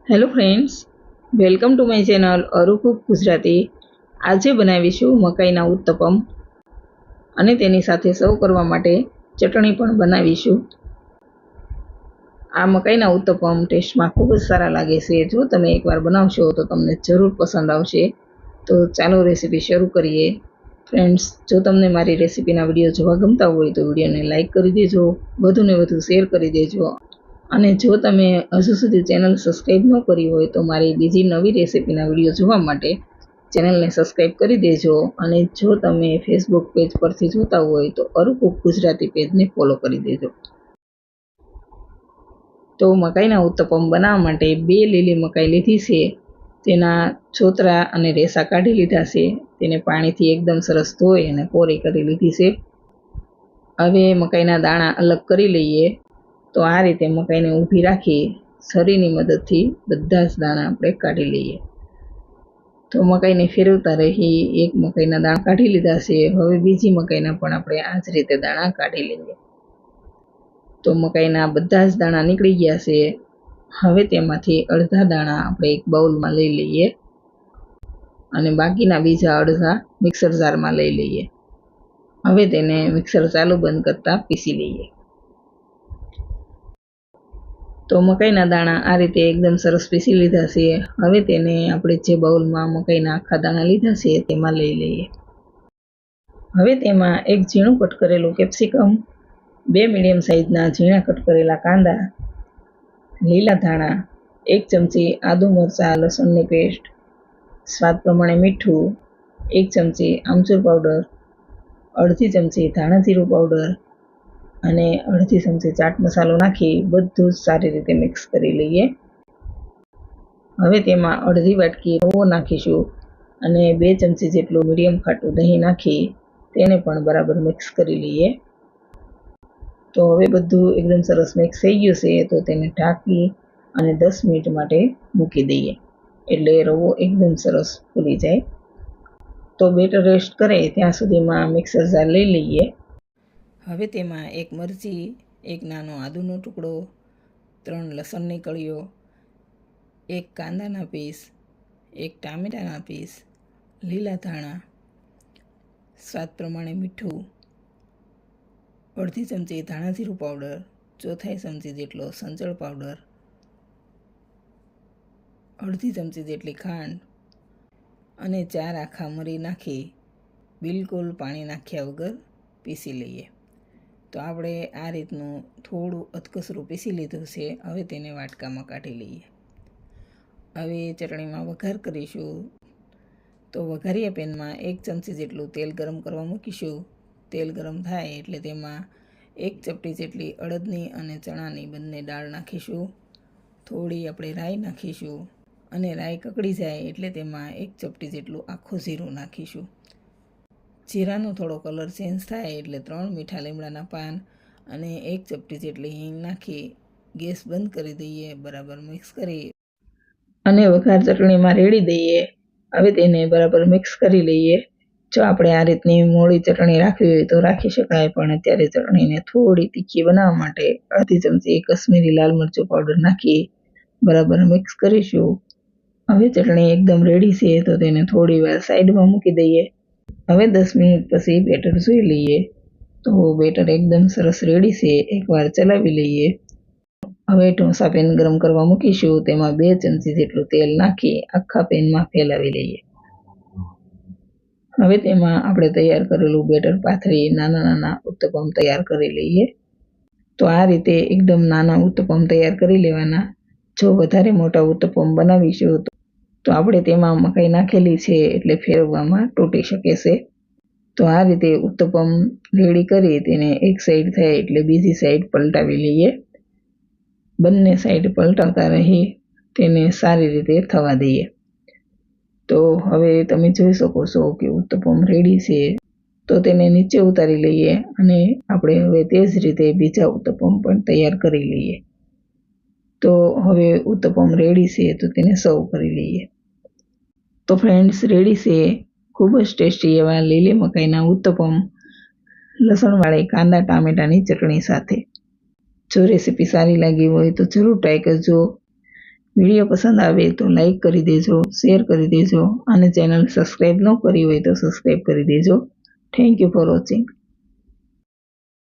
Hello friends, welcome to my channel Aru cook Gujarati. આજે બનાવીશું મકાઈના ઉત્તપમ અને તેની સાથે સર્વ કરવા માટે ચટણી પણ બનાવીશું. આ મકાઈના ઉત્તપમ ટેસ્ટમાં ખૂબ જ સારા લાગે છે. જો તમે એકવાર બનાવશો તો તમને જરૂર પસંદ આવશે. તો ચાલો રેસીપી શરૂ કરીએ. ફ્રેન્ડ્સ, જો તમને મારી રેસીપીના વિડીયો જોવા ગમતા હોય તો વિડીયોને લાઇક કરી દેજો, વધુને વધુ શેર કરી દેજો. અને જો તમે હજુ સુધી ચેનલ સબસ્ક્રાઈબ ન કરી હોય તો મારી બીજી નવી રેસીપીના વિડીયો જોવા માટે ચેનલને સબસ્ક્રાઈબ કરી દેજો. અને જો તમે ફેસબુક પેજ પરથી જોતા હોય તો અરુ કુક ગુજરાતી પેજને ફોલો કરી દેજો. તો મકાઈના ઉત્તપમ બનાવવા માટે 2 લીલી મકાઈ લીધી છે. તેના છોતરા અને રેસા કાઢી લીધા છે. તેને પાણીથી એકદમ સરસ ધોઈ અને કોરી કરી લીધી છે. હવે મકાઈના દાણા અલગ કરી લઈએ. તો આ રીતે મકાઈને ઊભી રાખી છરીની મદદથી બધા જ દાણા આપણે કાઢી લઈએ. તો મકાઈને ફેરવતા રહી એક મકાઈના દાણા કાઢી લીધા છે. હવે બીજી મકાઈના પણ આપણે આ જ રીતે દાણા કાઢી લઈએ. તો મકાઈના બધા જ દાણા નીકળી ગયા છે. હવે તેમાંથી અડધા દાણા આપણે એક બાઉલમાં લઈ લઈએ અને બાકીના બીજા અડધા મિક્સર જારમાં લઈ લઈએ. હવે તેને મિક્સર ચાલુ બંધ કરતા પીસી લઈએ. તો મકાઈના દાણા આ રીતે એકદમ સરસ પીસી લીધા છે. હવે તેને આપણે જે બાઉલમાં મકાઈના આખા દાણા લીધા છે તેમાં લઈ લઈએ. હવે તેમાં એક ઝીણું કટ કરેલું કેપ્સિકમ, 2 મીડિયમ સાઇઝના ઝીણા કટ કરેલા કાંદા, લીલા ધાણા, 1 ચમચી આદુ મરચાં લસણની પેસ્ટ, સ્વાદ પ્રમાણે મીઠું, 1 ચમચી આમચૂર પાવડર, અડધી ચમચી ધાણા જીરું પાવડર અને અડધી ચમચી ચાટ મસાલો નાખી બધું જ સારી રીતે મિક્સ કરી લઈએ. હવે તેમાં અડધી વાટકી રવો નાખીશું અને 2 ચમચી જેટલું મીડિયમ ખાટું દહીં નાખી તેને પણ બરાબર મિક્સ કરી લઈએ. તો હવે બધું એકદમ સરસ મિક્સ થઈ ગયું છે. તો તેને ઢાંકી અને 10 મિનિટ માટે મૂકી દઈએ એટલે રવો એકદમ સરસ ફૂલી જાય. તો બેટર રેસ્ટ કરે ત્યાં સુધીમાં મિક્સર જાર લઈ લઈએ. હવે તેમાં 1 મરચી, 1 નાનો આદુનો ટુકડો, 3 લસણની કળીઓ, 1 કાંદાના પીસ, 1 ટામેટાના પીસ, લીલા ધાણા, સ્વાદ પ્રમાણે મીઠું, અડધી ચમચી ધાણા જીરું પાવડર, 1/4 ચમચી જેટલો સંચળ પાવડર, અડધી ચમચી જેટલી ખાંડ અને 4 આખા મરી નાખી બિલકુલ પાણી નાખ્યા વગર પીસી લઈએ. તો આપણે આ રીતનું થોડું અધકસરું પીસી લીધું છે. હવે તેને વાટકામાં કાઢી લઈએ. હવે ચટણીમાં વઘાર કરીશું. તો વઘારિયા પેનમાં 1 ચમચી જેટલું તેલ ગરમ કરવા મૂકીશું. તેલ ગરમ થાય એટલે તેમાં 1 ચપટી જેટલી અડદની અને ચણાની બંને દાળ નાખીશું. થોડી આપણે રાઈ નાખીશું અને રાઈ કકડી જાય એટલે તેમાં 1 ચપટી જેટલું આખું જીરું નાખીશું. જીરાનો થોડો કલર ચેન્જ થાય એટલે 3 મીઠા લીમડાના પાન અને 1 ચપટી જેટલી હિંગ નાખી ગેસ બંધ કરી દઈએ. બરાબર મિક્સ કરી અને વઘાર ચટણીમાં રેડી દઈએ. હવે તેને બરાબર મિક્સ કરી લઈએ. જો આપણે આ રીતની મોળી ચટણી રાખવી હોય તો રાખી શકાય, પણ અત્યારે ચટણીને થોડી તીખી બનાવવા માટે અડધી ચમચી કશ્મીરી લાલ મરચું પાવડર નાખી બરાબર મિક્સ કરીશું. હવે ચટણી એકદમ રેડી છે તો તેને થોડી વાર સાઈડમાં મૂકી દઈએ. હવે 10 મિનિટ પછી બેટર જોઈ લઈએ. તો બેટર એકદમ સરસ રેડી છે. એકવાર ચલાવી લઈએ. હવે ઢોસા પેન ગરમ કરવા મૂકીશું. તેમાં 2 ચમચી જેટલું તેલ નાખી આખા પેનમાં ફેલાવી લઈએ. હવે તેમાં આપણે તૈયાર કરેલું બેટર પાથરી નાના નાના ઉત્તપમ તૈયાર કરી લઈએ. તો આ રીતે એકદમ નાના ઉત્તપમ તૈયાર કરી લેવાના. જો વધારે મોટા ઉત્તપમ બનાવીશું તો આપણે તેમાં મકાઈ નાખેલી છે એટલે ફેરવવામાં તૂટી શકે છે. તો આ રીતે ઉત્તપમ રેડી કરી તેને એક સાઈડ થાય એટલે બીજી સાઈડ પલટાવી લઈએ. બંને સાઈડ પલટાવતા રહી તેને સારી રીતે થવા દઈએ. તો હવે તમે જોઈ શકો છો કે ઉત્તપમ રેડી છે. તો તેને નીચે ઉતારી લઈએ અને આપણે હવે તે જ રીતે બીજા ઉત્તપમ પણ તૈયાર કરી લઈએ. તો હવે ઉત્તપમ રેડી છે તો તેને સર્વ કરી લઈએ. તો ફ્રેન્ડ્સ, રેડી છે ખૂબ જ ટેસ્ટી એવા લીલી મકાઈના ઉત્તપમ લસણવાળી કાંદા ટામેટાની ચટણી સાથે. જો રેસીપી સારી લાગી હોય તો જરૂર ટ્રાય કરજો. વિડીયો પસંદ આવે તો લાઈક કરી દેજો, શેર કરી દેજો અને ચેનલ સબસ્ક્રાઈબ ન કરી હોય તો સબસ્ક્રાઈબ કરી દેજો. Thank you for watching.